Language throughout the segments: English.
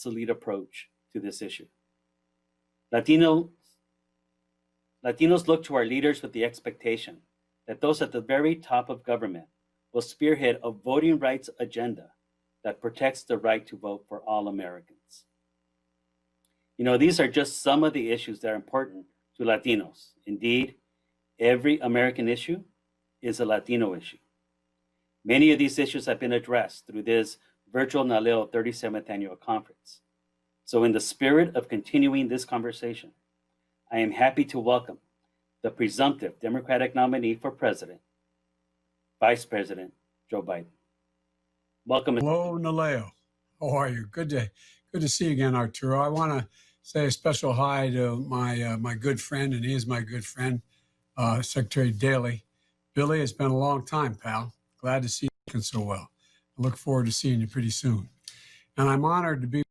lead approach to this issue. Latinos look to our leaders with the expectation that those at the very top of government will spearhead a voting rights agenda that protects the right to vote for all Americans. These are just some of the issues that are important to Latinos. Indeed, every American issue is a Latino issue. Many of these issues have been addressed through this virtual NALEO 37th Annual Conference. So in the spirit of continuing this conversation, I am happy to welcome the presumptive Democratic nominee for president, Vice President Joe Biden. Welcome. Hello, NALEO. How are you? Good to see you again, Arturo. I want to say a special hi to my good friend, and he is my good friend, Secretary Daley. Billy, it's been a long time, pal. Glad to see you looking so well. I look forward to seeing you pretty soon. And I'm honored to be with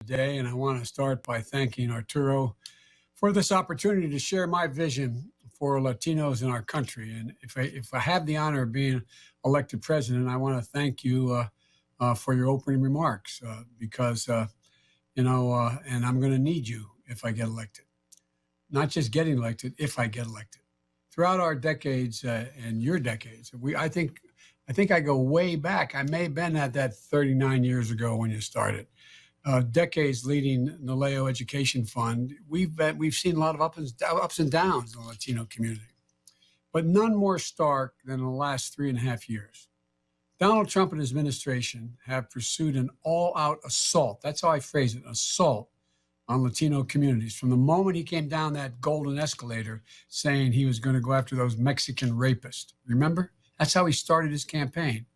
you today, and I want to start by thanking Arturo for this opportunity to share my vision for Latinos in our country. And if I have the honor of being elected president, I want to thank you for your opening remarks because, and I'm going to need you if I get elected. Not just getting elected, if I get elected. Throughout our decades and your decades, I think I go way back. I may have been at that 39 years ago when you started. Decades leading NALEO Education Fund, we've seen a lot of ups and downs in the Latino community, but none more stark than in the last 3.5 years. Donald Trump and his administration have pursued an all-out assault. That's how I phrase it, assault on Latino communities. From the moment he came down that golden escalator saying he was going to go after those Mexican rapists. Remember? That's how he started his campaign.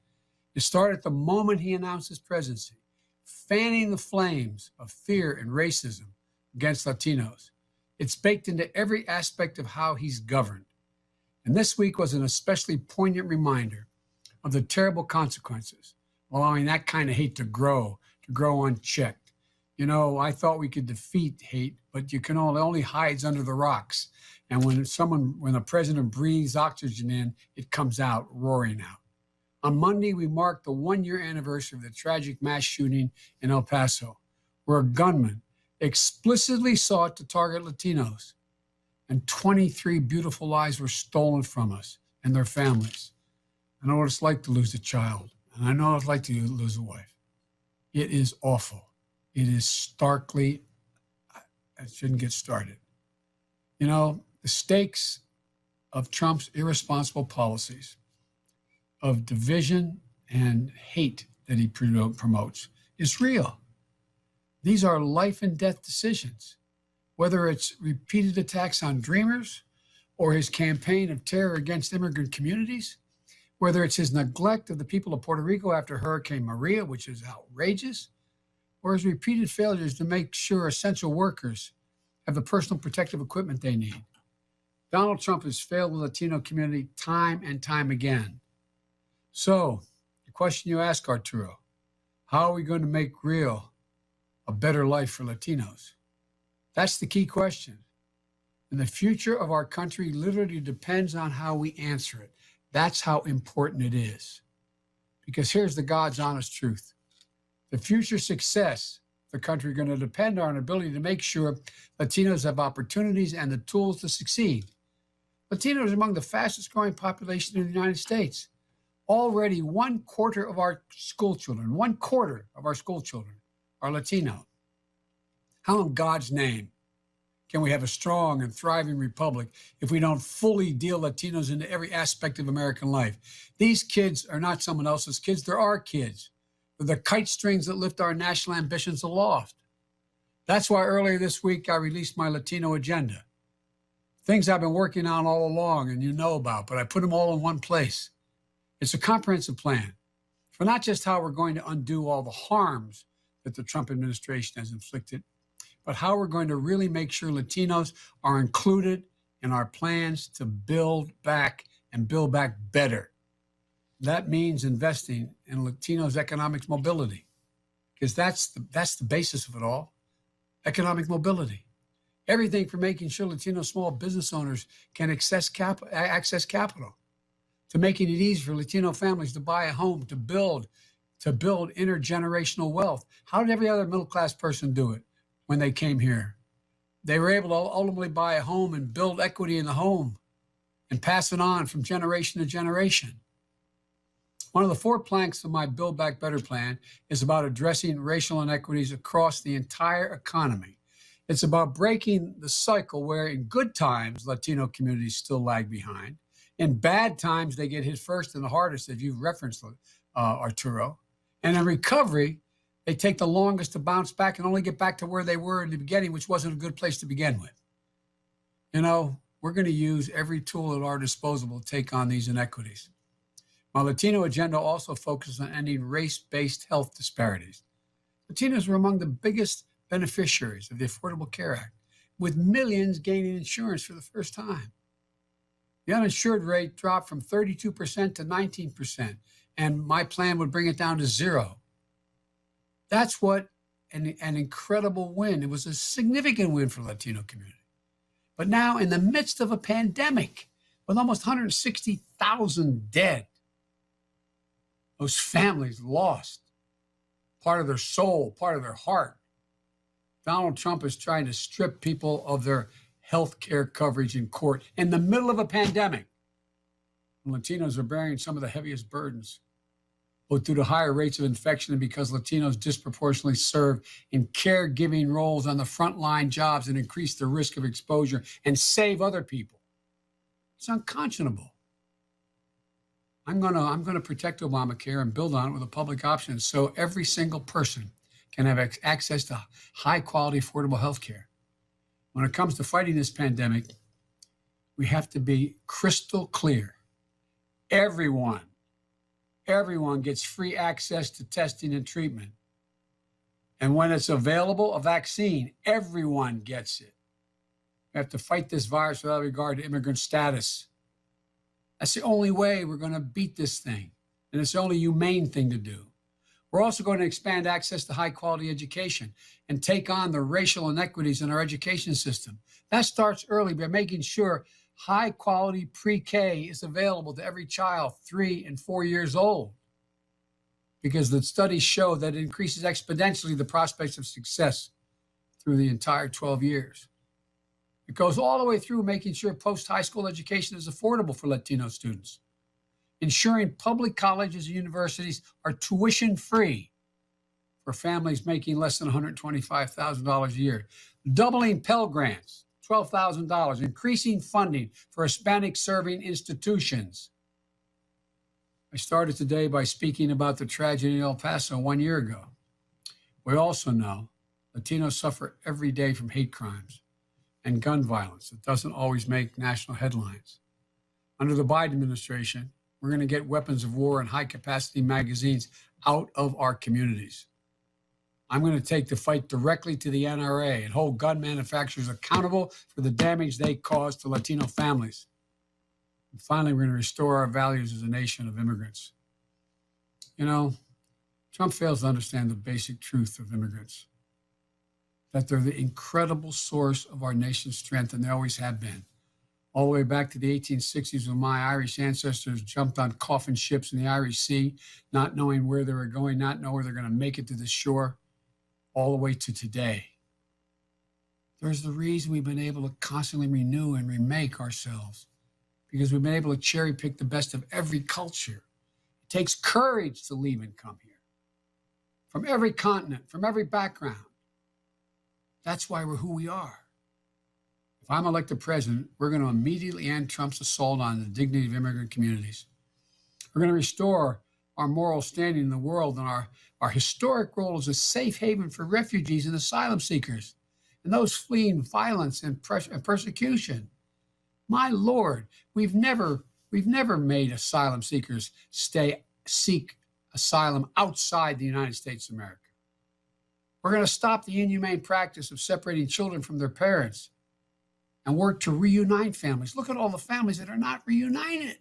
It started the moment he announced his presidency, fanning the flames of fear and racism against Latinos. It's baked into every aspect of how he's governed. And this week was an especially poignant reminder of the terrible consequences, allowing that kind of hate to grow unchecked. I thought we could defeat hate, but you can only hides under the rocks. And when a president breathes oxygen in, it comes out, roaring out. On Monday, we marked the 1-year anniversary of the tragic mass shooting in El Paso, where a gunman explicitly sought to target Latinos, and 23 beautiful lives were stolen from us and their families. I know what it's like to lose a child, and I know what it's like to lose a wife. It is awful. It is starkly, I shouldn't get started. The stakes of Trump's irresponsible policies, of division and hate that he promotes, is real. These are life and death decisions, whether it's repeated attacks on Dreamers or his campaign of terror against immigrant communities, whether it's his neglect of the people of Puerto Rico after Hurricane Maria, which is outrageous, or his repeated failures to make sure essential workers have the personal protective equipment they need. Donald Trump has failed the Latino community time and time again. So, the question you ask, Arturo, how are we going to make real a better life for Latinos? That's the key question. And the future of our country literally depends on how we answer it. That's how important it is. Because here's the God's honest truth. The future success of the country is going to depend on our ability to make sure Latinos have opportunities and the tools to succeed. Latinos are among the fastest growing population in the United States. Already 1/4 of our school children, 1/4 of our school children are Latino. How in God's name can we have a strong and thriving republic if we don't fully deal Latinos into every aspect of American life? These kids are not someone else's kids, they're our kids. They're the kite strings that lift our national ambitions aloft. That's why earlier this week I released my Latino Agenda. Things I've been working on all along and you know about, but I put them all in one place. It's a comprehensive plan for not just how we're going to undo all the harms that the Trump administration has inflicted, but how we're going to really make sure Latinos are included in our plans to build back and build back better. That means investing in Latinos' economic mobility, because that's the basis of it all, economic mobility. Everything from making sure Latino small business owners can access capital, to making it easy for Latino families to buy a home, to build to build intergenerational wealth. How did every other middle-class person do it when they came here? They were able to ultimately buy a home and build equity in the home and pass it on from generation to generation. One of the 4 planks of my Build Back Better plan is about addressing racial inequities across the entire economy. It's about breaking the cycle where in good times, Latino communities still lag behind. In bad times, they get hit first and the hardest, as you've referenced, Arturo. And in recovery, they take the longest to bounce back and only get back to where they were in the beginning, which wasn't a good place to begin with. You know, we're going to use every tool at our disposal to take on these inequities. My Latino agenda also focuses on ending race-based health disparities. Latinos were among the biggest beneficiaries of the Affordable Care Act, with millions gaining insurance for the first time. The uninsured rate dropped from 32% to 19%, and my plan would bring it down to 0. That's what an incredible win. It was a significant win for the Latino community. But now, in the midst of a pandemic, with almost 160,000 dead, those families lost part of their soul, part of their heart. Donald Trump is trying to strip people of their health care coverage in court in the middle of a pandemic. And Latinos are bearing some of the heaviest burdens, both due to higher rates of infection and because Latinos disproportionately serve in caregiving roles on the frontline jobs and increase the risk of exposure and save other people. It's unconscionable. I'm gonna protect Obamacare and build on it with a public option so every single person can have access to high quality, affordable health care. When it comes to fighting this pandemic, we have to be crystal clear. Everyone gets free access to testing and treatment. And when it's available, a vaccine, everyone gets it. We have to fight this virus without regard to immigrant status. That's the only way we're going to beat this thing. And it's the only humane thing to do. We're also going to expand access to high quality education and take on the racial inequities in our education system. That starts early by making sure high quality pre-K is available to every child 3 and 4 years old, because the studies show that it increases exponentially the prospects of success through the entire 12 years. It goes all the way through making sure post-high school education is affordable for Latino students, ensuring public colleges and universities are tuition-free for families making less than $125,000 a year, doubling Pell Grants, $12,000, increasing funding for Hispanic-serving institutions. I started today by speaking about the tragedy in El Paso 1 year ago. We also know Latinos suffer every day from hate crimes and gun violence that doesn't always make national headlines. Under the Biden administration, we're going to get weapons of war and high-capacity magazines out of our communities. I'm going to take the fight directly to the NRA and hold gun manufacturers accountable for the damage they cause to Latino families. And finally, we're going to restore our values as a nation of immigrants. You know, Trump fails to understand the basic truth of immigrants, that they're the incredible source of our nation's strength, and they always have been. All the way back to the 1860s when my Irish ancestors jumped on coffin ships in the Irish Sea, not knowing where they were going, not knowing where they're going to make it to the shore, all the way to today. There's the reason we've been able to constantly renew and remake ourselves, because we've been able to cherry pick the best of every culture. It takes courage to leave and come here, from every continent, from every background. That's why we're who we are. If I'm elected president, we're going to immediately end Trump's assault on the dignity of immigrant communities. We're going to restore our moral standing in the world and our historic role as a safe haven for refugees and asylum seekers and those fleeing violence and persecution. My Lord, we've never made asylum seekers seek asylum outside the United States of America. We're going to stop the inhumane practice of separating children from their parents and work to reunite families. Look at all the families that are not reunited.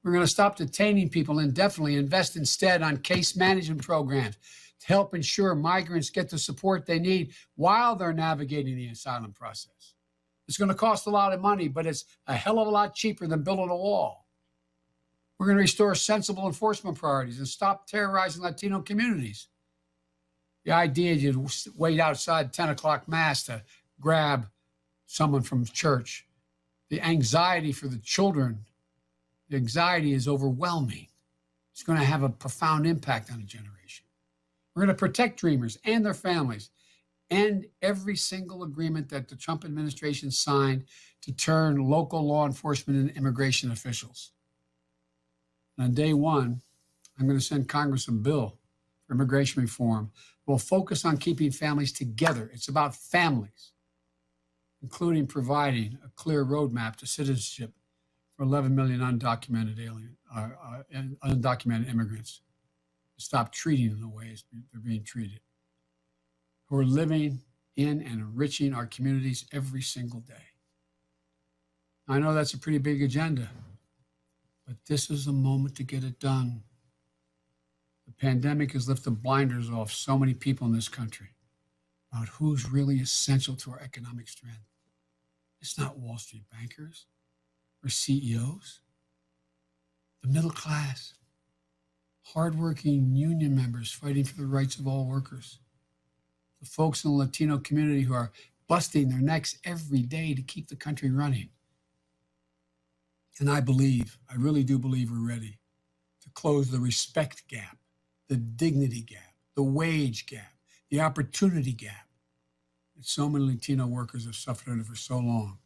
We're going to stop detaining people indefinitely, invest instead on case management programs to help ensure migrants get the support they need while they're navigating the asylum process. It's going to cost a lot of money, but it's a hell of a lot cheaper than building a wall. We're going to restore sensible enforcement priorities and stop terrorizing Latino communities. The idea you wait outside 10 o'clock mass to grab someone from church. The anxiety for the children, the anxiety is overwhelming. It's going to have a profound impact on a generation. We're going to protect dreamers and their families, and every single agreement that the Trump administration signed to turn local law enforcement into immigration officials. And on day one, I'm going to send Congress a bill for immigration reform. We'll focus on keeping families together. It's about families, including providing a clear roadmap to citizenship for 11 million undocumented undocumented immigrants. Stop treating them the way they're being treated, who are living in and enriching our communities every single day. I know that's a pretty big agenda, but this is the moment to get it done. The pandemic has lifted blinders off so many people in this country about who's really essential to our economic strength. It's not Wall Street bankers or CEOs. The middle class, hardworking union members fighting for the rights of all workers, the folks in the Latino community who are busting their necks every day to keep the country running. And I really do believe we're ready to close the respect gap, the dignity gap, the wage gap, the opportunity gap that so many Latino workers have suffered under for so long.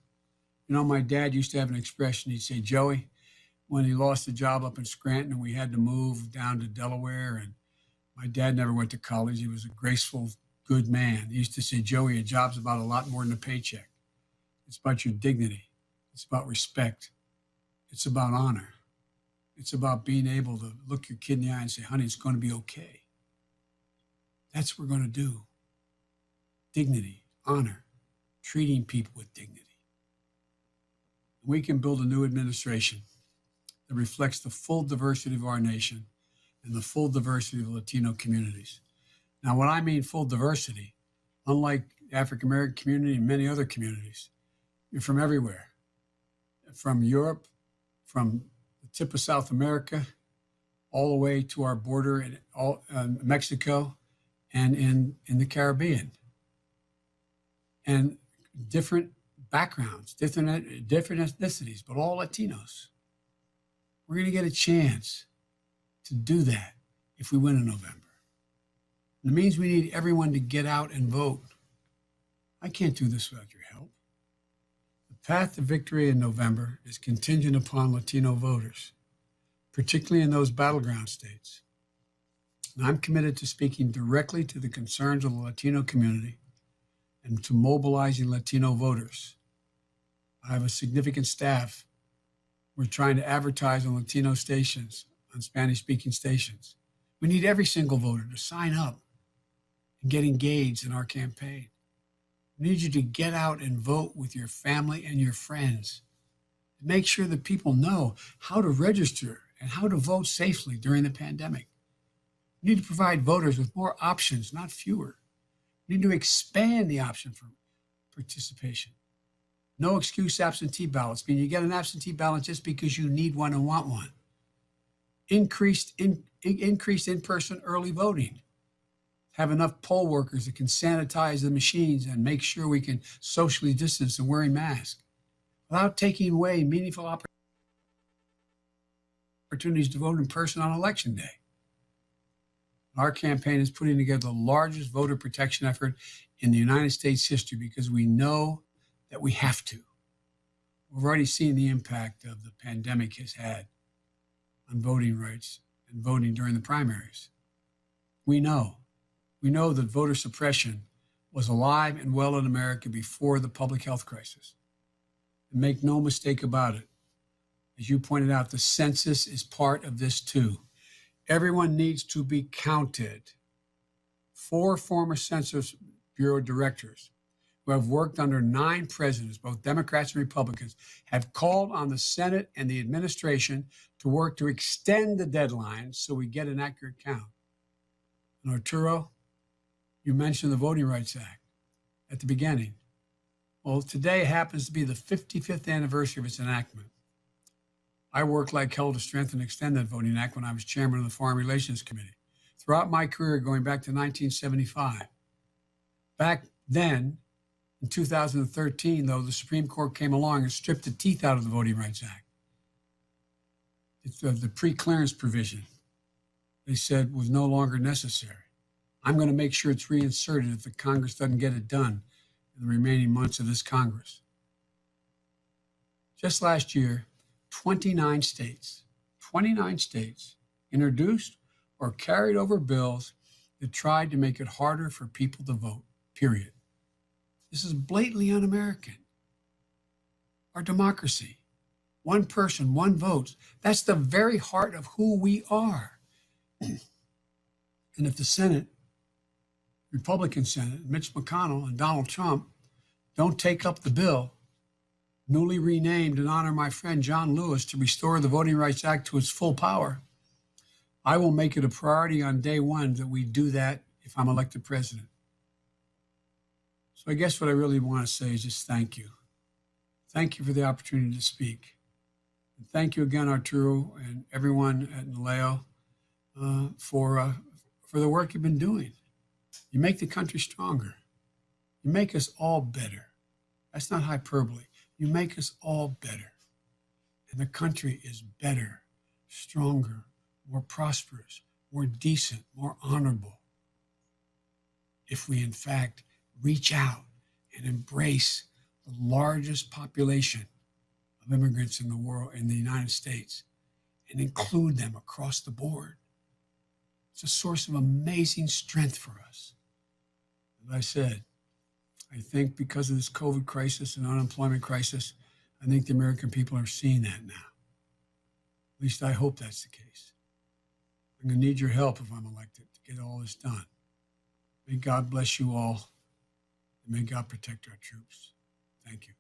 You know, my dad used to have an expression. He'd say, Joey, when he lost a job up in Scranton and we had to move down to Delaware, and my dad never went to college. He was a graceful, good man. He used to say, Joey, a job's about a lot more than a paycheck. It's about your dignity. It's about respect. It's about honor. It's about being able to look your kid in the eye and say, honey, it's going to be okay. That's what we're going to do. Dignity, honor, treating people with dignity. We can build a new administration that reflects the full diversity of our nation and the full diversity of Latino communities. Now, when I mean full diversity, unlike the African-American community and many other communities, you're from everywhere, from Europe, from the tip of South America, all the way to our border in Mexico and in the Caribbean. And different backgrounds, different ethnicities, but all Latinos. We're going to get a chance to do that if we win in November. It means we need everyone to get out and vote. I can't do this without your help. The path to victory in November is contingent upon Latino voters, particularly in those battleground states. And I'm committed to speaking directly to the concerns of the Latino community and to mobilizing Latino voters. I have a significant staff. We're trying to advertise on Latino stations, on Spanish-speaking stations. We need every single voter to sign up and get engaged in our campaign. We need you to get out and vote with your family and your friends. Make sure that people know how to register and how to vote safely during the pandemic. We need to provide voters with more options, not fewer. We need to expand the option for participation. No excuse absentee ballots, meaning you get an absentee ballot just because you need one and want one. Increased in-person early voting. Have enough poll workers that can sanitize the machines and make sure we can socially distance and wearing masks without taking away meaningful opportunities to vote in person on Election Day. Our campaign is putting together the largest voter protection effort in the United States history because we know that we have to. We've already seen the impact of the pandemic has had on voting rights and voting during the primaries. We know that voter suppression was alive and well in America before the public health crisis. And make no mistake about it. As you pointed out, the census is part of this too. Everyone needs to be counted. 4 former Census Bureau directors who have worked under 9 presidents, both Democrats and Republicans, have called on the Senate and the administration to work to extend the deadline so we get an accurate count. And Arturo, you mentioned the Voting Rights Act at the beginning. Well, today happens to be the 55th anniversary of its enactment. I worked like hell to strengthen and extend that Voting Act when I was chairman of the Foreign Relations Committee. Throughout my career, going back to 1975, back then, in 2013, though, the Supreme Court came along and stripped the teeth out of the Voting Rights Act. The pre-clearance provision, they said, was no longer necessary. I'm going to make sure it's reinserted if the Congress doesn't get it done in the remaining months of this Congress. Just last year, 29 states introduced or carried over bills that tried to make it harder for people to vote, period. This is blatantly un-American. Our democracy, one person, one vote, that's the very heart of who we are. And if the Senate, Republican Senate, Mitch McConnell and Donald Trump don't take up the bill, newly renamed in honor of my friend John Lewis, to restore the Voting Rights Act to its full power, I will make it a priority on day one that we do that if I'm elected president. So I guess what I really want to say is just thank you. Thank you for the opportunity to speak. And thank you again, Arturo, and everyone at NALEO for the work you've been doing. You make the country stronger. You make us all better. That's not hyperbole. You make us all better. And the country is better, stronger, more prosperous, more decent, more honorable if we, in fact, reach out and embrace the largest population of immigrants in the world, in the United States, and include them across the board. It's a source of amazing strength for us. As I said, I think because of this COVID crisis and unemployment crisis, I think the American people are seeing that now. At least I hope that's the case. I'm going to need your help if I'm elected to get all this done. May God bless you all, and may God protect our troops. Thank you.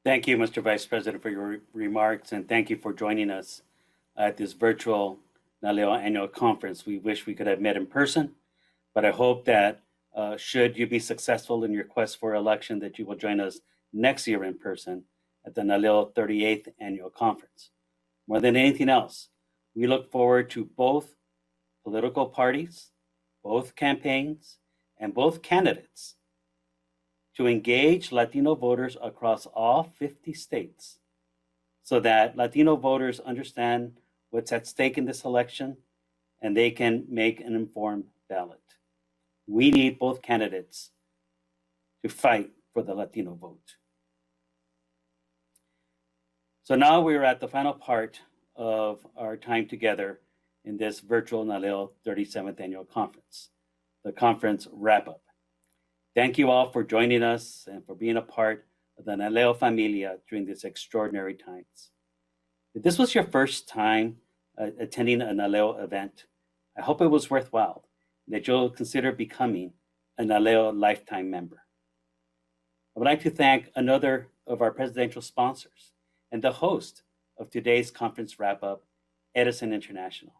Thank you, Mr. Vice President, for your remarks, and thank you for joining us at this virtual NALEO annual conference. We wish we could have met in person, but I hope that should you be successful in your quest for election, that you will join us next year in person at the NALEO 38th annual conference. More than anything else, we look forward to both political parties, both campaigns, and both candidates to engage Latino voters across all 50 states so that Latino voters understand what's at stake in this election and they can make an informed ballot. We need both candidates to fight for the Latino vote. So now we're at the final part of our time together in this virtual NALEO 37th annual conference, the conference wrap-up. Thank you all for joining us and for being a part of the NALEO familia during these extraordinary times. If this was your first time attending a NALEO event, I hope it was worthwhile, and that you'll consider becoming a NALEO lifetime member. I would like to thank another of our presidential sponsors and the host of today's conference wrap-up, Edison International.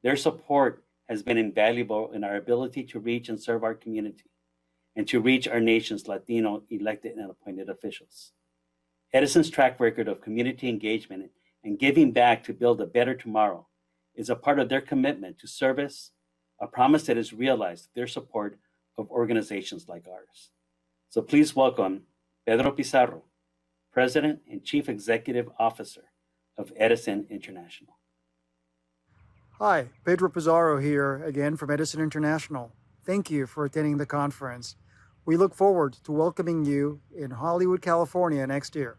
Their support has been invaluable in our ability to reach and serve our community and to reach our nation's Latino elected and appointed officials. Edison's track record of community engagement and giving back to build a better tomorrow is a part of their commitment to service, a promise that is realized through their support of organizations like ours. So please welcome Pedro Pisarro, President and Chief Executive Officer of Edison International. Hi, Pedro Pisarro here again from Edison International. Thank you for attending the conference. We look forward to welcoming you in Hollywood, California next year.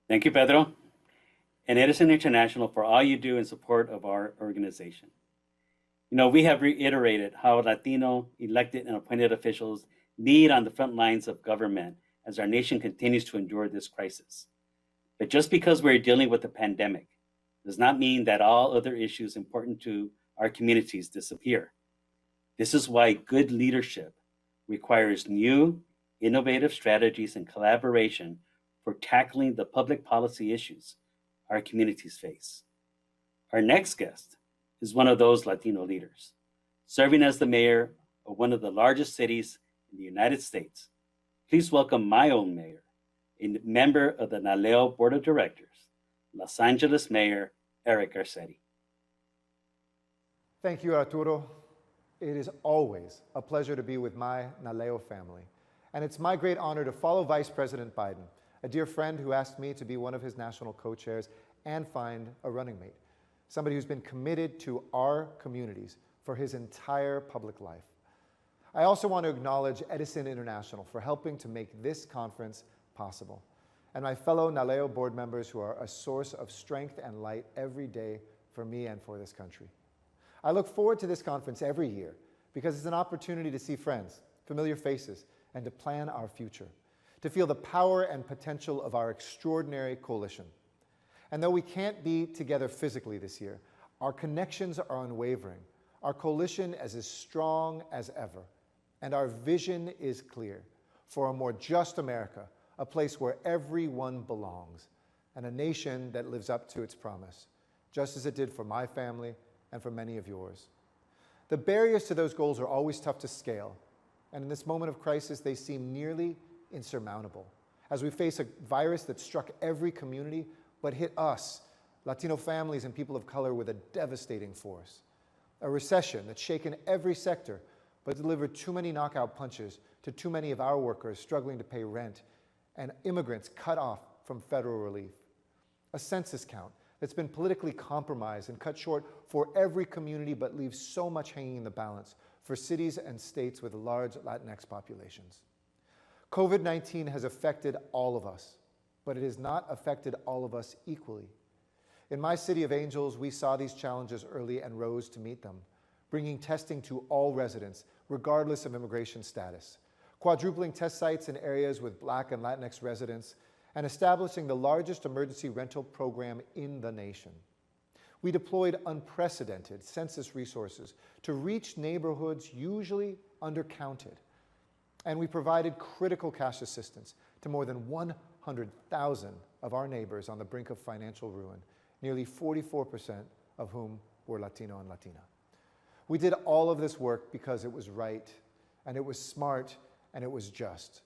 Thank you, Pedro, and Edison International for all you do in support of our organization. You know, we have reiterated how Latino elected and appointed officials lead on the front lines of government as our nation continues to endure this crisis. But just because we're dealing with the pandemic does not mean that all other issues important to our communities disappear. This is why good leadership requires new, innovative strategies and collaboration for tackling the public policy issues our communities face. Our next guest is one of those Latino leaders, serving as the mayor of one of the largest cities in in the United States. Please welcome my own mayor, a member of the NALEO Board of Directors, Los Angeles Mayor Eric Garcetti. Thank you, Arturo. It is always a pleasure to be with my NALEO family. And it's my great honor to follow Vice President Biden, a dear friend who asked me to be one of his national co-chairs and find a running mate, somebody who's been committed to our communities for his entire public life. I also want to acknowledge Edison International for helping to make this conference possible, and my fellow NALEO board members who are a source of strength and light every day for me and for this country. I look forward to this conference every year because it's an opportunity to see friends, familiar faces, and to plan our future, to feel the power and potential of our extraordinary coalition. And though we can't be together physically this year, our connections are unwavering, our coalition is as strong as ever, and our vision is clear for a more just America, a place where everyone belongs, and a nation that lives up to its promise, just as it did for my family and for many of yours. The barriers to those goals are always tough to scale, and in this moment of crisis, they seem nearly insurmountable, as we face a virus that struck every community but hit us, Latino families and people of color, with a devastating force. A recession that's shaken every sector but delivered too many knockout punches to too many of our workers struggling to pay rent, and immigrants cut off from federal relief. A census count that's been politically compromised and cut short for every community but leaves so much hanging in the balance for cities and states with large Latinx populations. COVID-19 has affected all of us, but it has not affected all of us equally. In my city of Angels, we saw these challenges early and rose to meet them, bringing testing to all residents, regardless of immigration status, quadrupling test sites in areas with Black and Latinx residents, and establishing the largest emergency rental program in the nation. We deployed unprecedented census resources to reach neighborhoods usually undercounted, and we provided critical cash assistance to more than 100,000 of our neighbors on the brink of financial ruin, nearly 44% of whom were Latino and Latina. We did all of this work because it was right, and it was smart, and it was just.